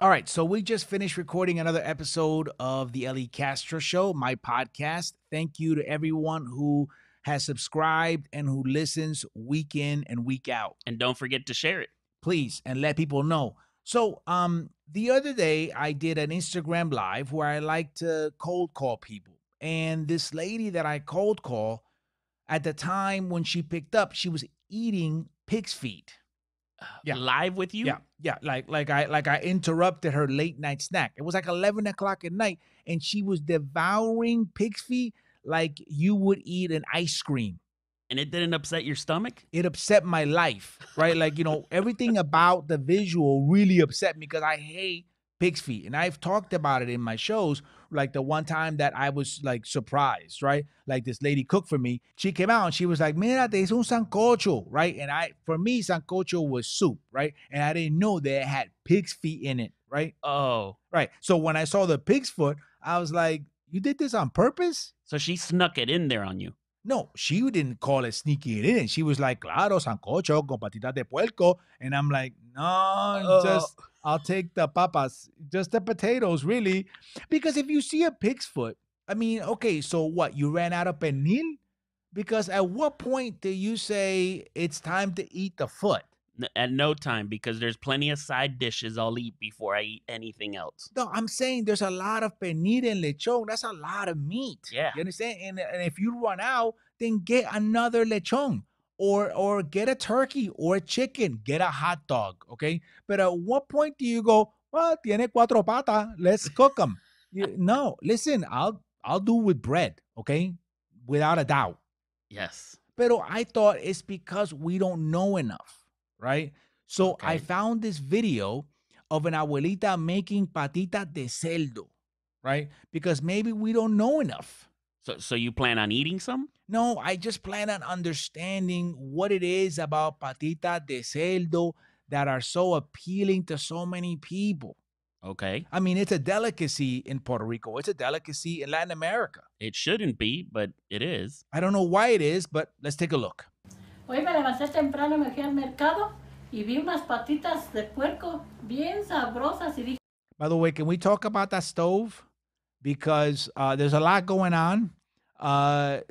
All right, so we just finished recording another episode of the Ellie Castro Show, my podcast. Thank you to everyone who has subscribed and who listens week in and week out. And don't forget to share it. Please, and let people know. So, the other day I did an Instagram live where I like to cold call people. And this lady that I cold call, at the time when she picked up, she was eating pig's feet. Yeah. Live with you? Yeah. Like I interrupted her late night snack. It was like 11 o'clock at night, and she was devouring pig's feet like you would eat an ice cream. And it didn't upset your stomach? It upset my life, right? Like, everything about the visual really upset me because I hate pig's feet. And I've talked about it in my shows, like the one time that I was like surprised, right? Like this lady cooked for me. She came out and she was like, mira, te hice un sancocho, right? And for me, sancocho was soup, right? And I didn't know that it had pig's feet in it, right? Oh. Right. So when I saw the pig's foot, I was like, you did this on purpose? So she snuck it in there on you. No, she didn't call it sneaking it in. She was like, claro, sancocho con patitas de puerco. And I'm like, no, I'll take the papas, just the potatoes, really. Because if you see a pig's foot, I mean, okay, so what? You ran out of pernil? Because at what point do you say it's time to eat the foot? At no time, because there's plenty of side dishes I'll eat before I eat anything else. No, I'm saying there's a lot of pernil and lechon. That's a lot of meat. Yeah. You understand? And if you run out, then get another lechon or get a turkey or a chicken. Get a hot dog, okay? But at what point do you go, well, tiene cuatro patas, let's cook them? No, listen, I'll do with bread, okay? Without a doubt. Yes. Pero I thought it's because we don't know enough. Right? So Okay. I found this video of an abuelita making patitas de cerdo, right? Because maybe we don't know enough. So you plan on eating some? No, I just plan on understanding what it is about patitas de cerdo that are so appealing to so many people. Okay. I mean, it's a delicacy in Puerto Rico. It's a delicacy in Latin America. It shouldn't be, but it is. I don't know why it is, but let's take a look. Hoy me levanté temprano, me fui al mercado y vi unas patitas de puerco bien sabrosas y dije. By the way, can we talk about that stove? Because there's a lot going on. I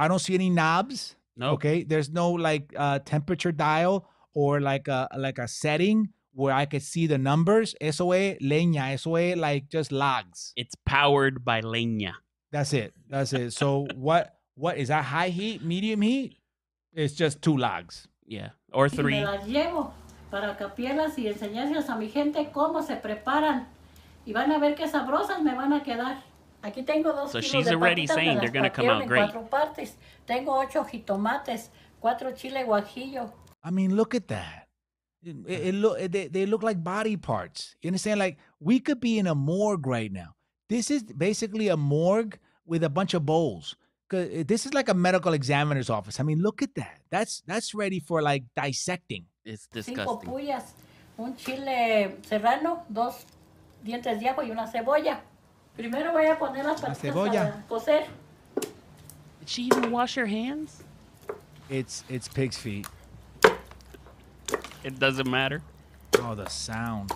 don't see any knobs. No. Okay. There's no like temperature dial or like a setting where I could see the numbers. Eso es leña. Eso es like just logs. It's powered by leña. That's it. So what is that? High heat, medium heat? It's just 2 logs. Yeah. Or 3. Y me las llevo para capiarlas y enseñárselas a mi gente cómo se preparan. Y van a ver qué sabrosas me van a quedar. Aquí tengo 2 So kilos she's de already patitas, saying me they're las gonna come out partieron en great. 4 partes. Tengo 8 jitomates, 4 chile guajillo. I mean, look at that. They look like body parts. You understand? Like we could be in a morgue right now. This is basically a morgue with a bunch of bowls. This is like a medical examiner's office. I mean, look at that. That's ready for like dissecting. It's 5 disgusting. puyas, un chile serrano, 2 dientes de ajo y una cebolla. Primero voy a poner las patitas cebolla. para cocer. Did she even wash her hands? It's pig's feet. It doesn't matter. Oh, the sound.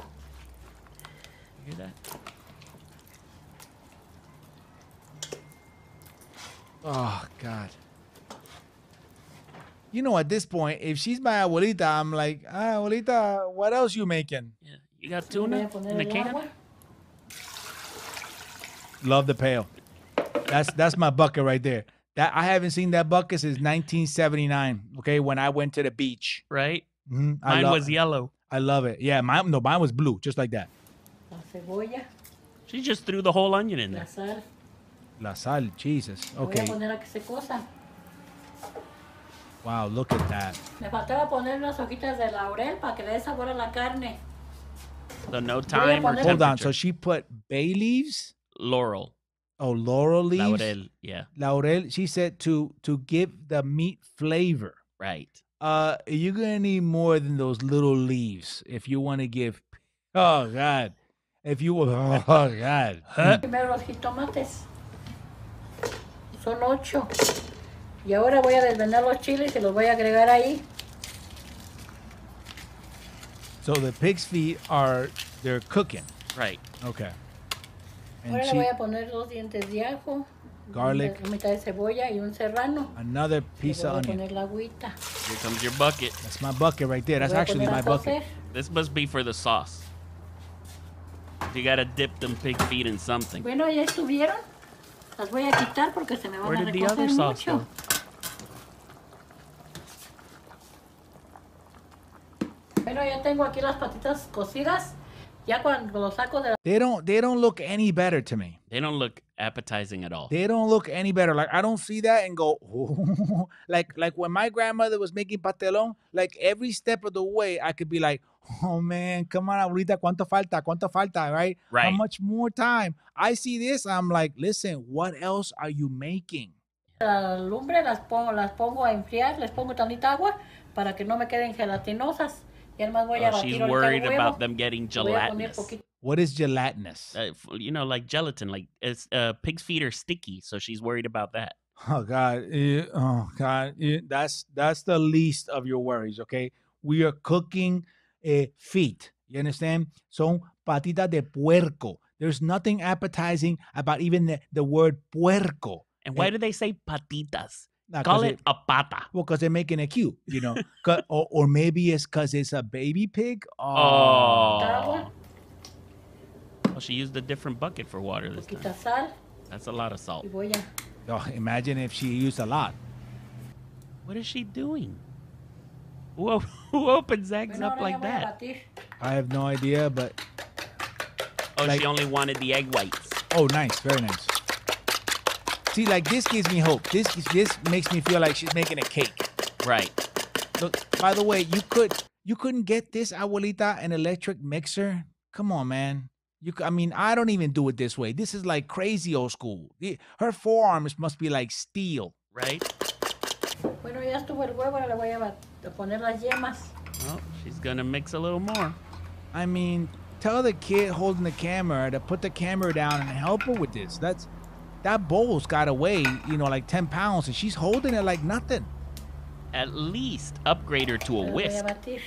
You hear that? Oh, God. At this point, if she's my abuelita, I'm like, abuelita, what else you making? Yeah. You got Voy tuna a poner in the el can? agua. Love the pail. That's my bucket right there. That I haven't seen that bucket since 1979. Okay, when I went to the beach. Right? Mhm. Mine was yellow. I love it. Yeah, mine was blue, just like that. La cebolla, She just threw the whole onion in la there. sal. La sal, Jesus. Voy Okay. a poner a que se cosan. Wow, look at that. Me faltaba poner unas hojitas de laurel para que le dé sabor a la carne. So no time or poner- Hold on. temperature. So she put bay leaves? Laurel. Oh, laurel leaves? Laurel. Yeah. Laurel. She said to give the meat flavor. Right. You're gonna need more than those little leaves if you want to give. Oh God, if you oh God. Primero los jitomates. Son 8. Y ahora voy a desvendar los chiles y los voy a agregar ahí. So the pig's feet they're cooking. Right. Okay. And Ahora le voy a poner 2 dientes de ajo, garlic, una mitad de cebolla y un serrano. another Le piece voy of a onion. poner la agüita. Here comes your bucket. That's my bucket right there. Le That's voy a actually poner my a bucket. cocer. This must be for the sauce. You gotta dip them pig feet in something. Bueno, ya estuvieron. Las voy a quitar porque se me van Where a did the other recoger sauce mucho. go? Bueno, ya tengo aquí las patitas cocidas. Ya cuando lo saco de la... They don't look any better to me. They don't look appetizing at all. They don't look any better. Like I don't see that and go, oh. like when my grandmother was making pastelón, like every step of the way I could be like, oh man, come on, abuelita, cuánto falta, right? How Right. much more time? I see this, I'm like, listen, what else are you making? La lumbre las pongo a enfriar, les pongo tantita agua para que no me queden gelatinosas. Y además voy a Oh, she's batir ahorita worried el huevo. about them getting Le voy a poner gelatinous. poquito. What is gelatinous? You know, like gelatin. Like it's pig's feet are sticky, so she's worried about that. Oh God! Oh God! That's the least of your worries. Okay, we are cooking feet. You understand? Son patitas de puerco. There's nothing appetizing about even the word puerco. And why do they say patitas? Nah, Call 'cause it a pata. well, because they're making it cute, you know. Or maybe it's because it's a baby pig. Oh. Well, she used a different bucket for water this Poquita time. sal That's a lot of salt. y voy a... Oh, imagine if she used a lot. What is she doing? Who opens eggs Bueno, up ahora like ya voy a that? batir. I have no idea, but Oh, like- she only wanted the egg whites. oh, nice, very nice. See, like this gives me hope. This makes me feel like she's making a cake. Right. Look, by the way, you couldn't get this, abuelita, an electric mixer. Come on, man. I mean, I don't even do it this way. This is like crazy old school. Her forearms must be like steel. Right? Bueno, ya estuvo el huevo, ahora le voy a poner las yemas. Oh, she's gonna mix a little more. I mean, tell the kid holding the camera to put the camera down and help her with this. That bowl's got to weigh, like 10 pounds, and she's holding it like nothing. At least upgrade her to a Lo voy a whisk. batir.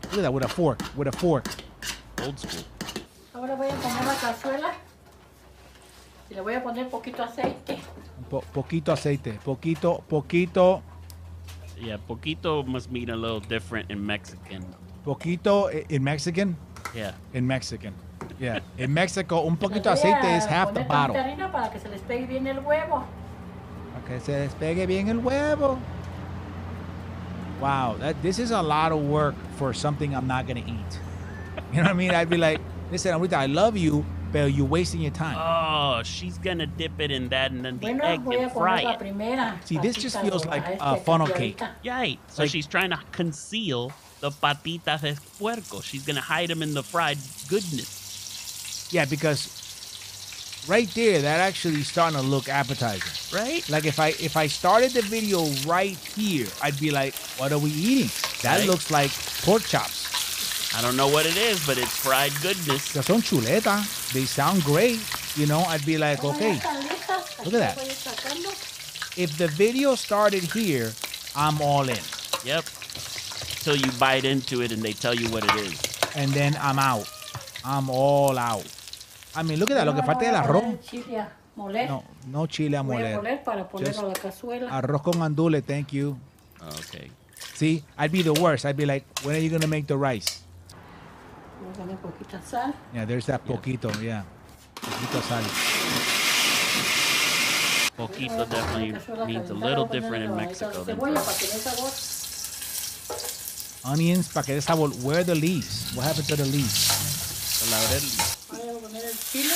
Look at that, with a fork. Old school. Ahora voy a poner la cazuela y le voy a poner poquito aceite. Poquito aceite. Poquito. Yeah, poquito must mean a little different in Mexican. Poquito in Mexican? Yeah. In Mexican. Yeah. In Mexico, un poquito Les voy aceite a is half the poner bottle. tantita harina para que se les pegue bien el huevo. Okay, se despegue bien el huevo. Wow, this is a lot of work for something I'm not gonna eat. You know what I mean? I'd be like, listen, Ahorita, I love you, but you're wasting your time. Oh, she's gonna dip it in that and then the Bueno, egg voy a and fry poner la it. primera. See, this just patita feels a like a funnel cake. capeadita. Right. So Like- she's trying to conceal the patitas de puerco. She's gonna hide them in the fried goodness. Yeah, because right there, that actually starting to look appetizing. Right? Like if I started the video right here, I'd be like, what are we eating? That Right. looks like pork chops. I don't know what it is, but it's fried goodness. Que son chuleta. They sound great. I'd be like, Bueno, okay. ya están listas. Look at Aquí that. las voy a ir sacando. If the video started here, I'm all in. Yep. Till you bite into it and they tell you what it is. And then I'm out. I'm all out. I mean, look at that. Lo que Bueno, falta es el voy a poner arroz. el chile a moler. No chile a Voy a moler. moler para ponerlo Just a la cazuela. Arroz con andule, thank you. Okay. See, I'd be the worst. I'd be like, when are you going to make the rice? Voy a poner poquita sal. Yeah, there's that poquito, yeah. Poquito sal. Poquito definitely means a little different in Mexico than Cebolla for para que dé sabor. Onions, para que dé sabor. Where are the leaves? What happened to the leaves? the laurel. Voy a poner el chile.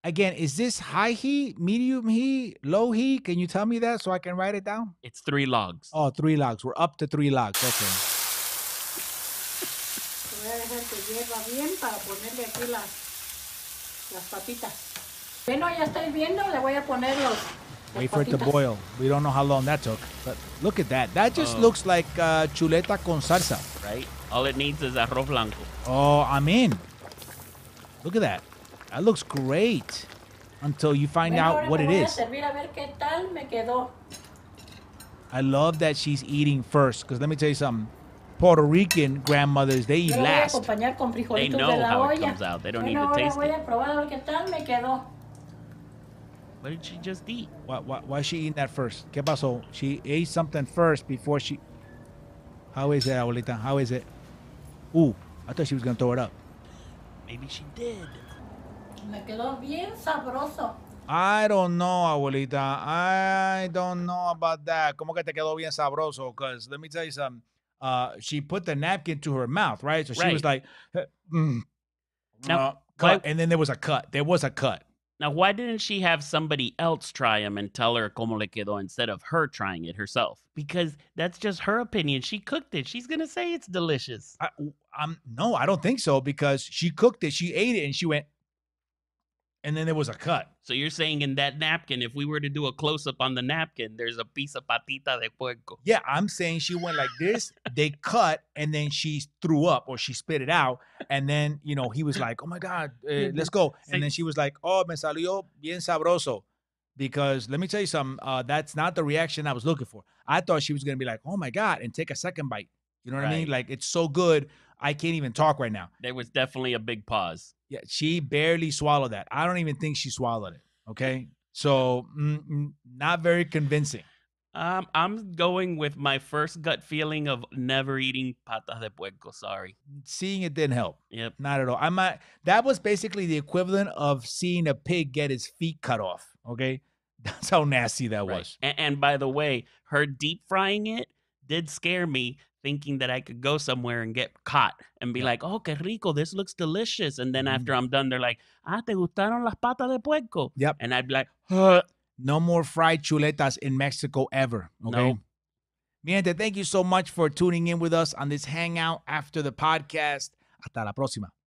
Again, is this high heat, medium heat, low heat? Can you tell me that so I can write it down? It's 3 logs. Oh, 3 logs. We're up to 3 logs. Okay. Voy a dejar que hierva bien para ponerle aquí las papitas. Bueno, ya estáis viendo, le voy a poner las Wait for it to papitas. boil. We don't know how long that took. But look at that. That just Oh. looks like chuleta con salsa. Right? All it needs is arroz blanco. Oh, I'm in. Look at that. That looks great. Until you find Bueno, out ahora what me it voy a is. servir a ver qué tal me quedó. I love that she's eating first. Because let me tell you something. Puerto Rican grandmothers, they eat Yo lo voy a last. acompañar con They frijolitos de know la how it olla. comes out. They don't need Bueno, to ahora taste voy it. a probar a ver qué tal me quedó. What did she just eat? Why is she eating that first? ¿Qué pasó? She ate something first before she... How is it, abuelita? How is it? Ooh, I thought she was going to throw it up. Maybe she did. Me quedó bien sabroso. I don't know, abuelita. I don't know about that. ¿Cómo que te quedó bien sabroso? Because let me tell you something. She put the napkin to her mouth, right? So she was like, Now, cut. And then there was a cut. There was a cut. Now, why didn't she have somebody else try them and tell her cómo le quedó instead of her trying it herself? Because that's just her opinion. She cooked it. She's going to say it's delicious. No, I don't think so, because she cooked it. She ate it and she went, and then there was a cut. So you're saying in that napkin, if we were to do a close-up on the napkin, there's a piece of patita de puerco. Yeah, I'm saying she went like this. They cut, and then she threw up or she spit it out. And then, he was like, oh, my God, let's go. And then she was like, oh, me salió bien sabroso. Because let me tell you something, that's not the reaction I was looking for. I thought she was going to be like, oh, my God, and take a second bite. You know what I mean? Like, it's so good, I can't even talk right now. There was definitely a big pause. Yeah, she barely swallowed that. I don't even think she swallowed it. Okay, so not very convincing. I'm going with my first gut feeling of never eating patas de puerco. Sorry, seeing it didn't help. Yep, not at all. That was basically the equivalent of seeing a pig get his feet cut off. Okay, that's how nasty that was. And by the way, her deep frying it did scare me, thinking that I could go somewhere and get caught and be like, oh, qué rico, this looks delicious. And then after I'm done, they're like, ¿te gustaron las patas de puerco? Yep. And I'd be like, huh. No more fried chuletas in Mexico ever. Okay. No. Mi gente, thank you so much for tuning in with us on this hangout after the podcast. Hasta la próxima.